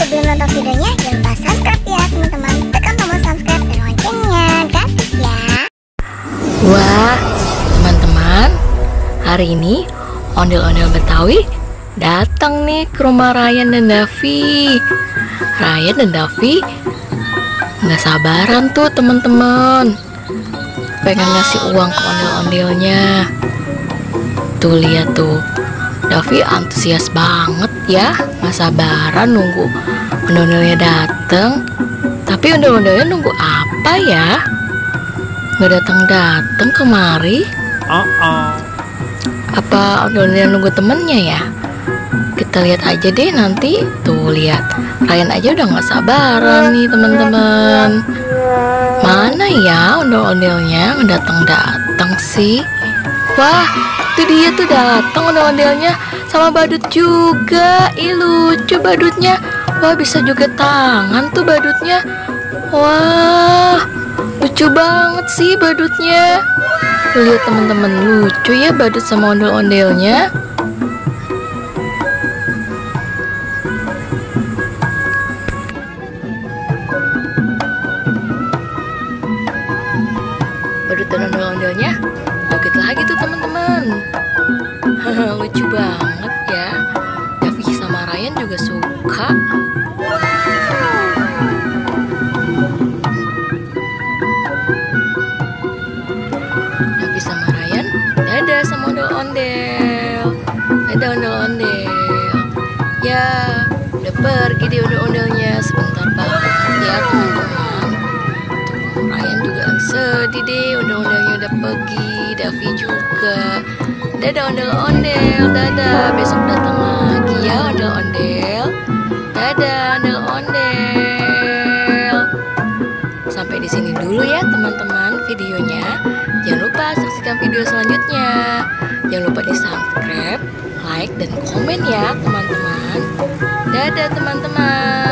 sebelum nonton videonya, jangan lupa subscribe ya teman-teman. Tekan tombol subscribe dan loncengnya, gratis ya. Wah, teman-teman, hari ini ondel-ondel Betawi datang nih ke rumah Ryan dan Davi. Ryan dan Davi nggak sabaran tuh teman-teman, pengen ngasih uang ke ondel-ondelnya. Tuh lihat tuh, Davi antusias banget ya, nggak sabaran nunggu ondel-ondelnya dateng. Tapi ondel-ondelnya nunggu apa ya? Nggak datang kemari. Apa ondel-ondelnya nunggu temennya ya? Kita lihat aja deh nanti. Tuh lihat, Ryan aja udah nggak sabaran nih teman-teman. Mana ya ondel-ondelnya nggak datang sih? Wah, itu dia tuh datang ondel-ondelnya sama badut juga. Ih, lucu badutnya. Wah, bisa juga tangan tuh badutnya. Wah, lucu banget sih badutnya. Lihat teman-teman, lucu ya badut sama ondel-ondelnya. Badut dan ondel-ondelnya joget lagi tuh teman-teman. Lucu banget ya. Davi sama Ryan juga suka. Davi sama Ryan dadah sama ondel-ondel. Dadah ondel-ondel. Ya, udah pergi deh ondel-ondelnya. Sebentar banget ya teman-teman. Tuh, Ryan juga sedih deh, ondel-ondelnya udah pergi. Davi juga. Dadah ondel-ondel, dadah. Besok datang lagi ya ondel-ondel. Dadah ondel-ondel. Sampai di sini dulu ya teman-teman videonya. Jangan lupa saksikan video selanjutnya. Jangan lupa di subscribe, like, dan komen ya teman-teman. Dadah teman-teman.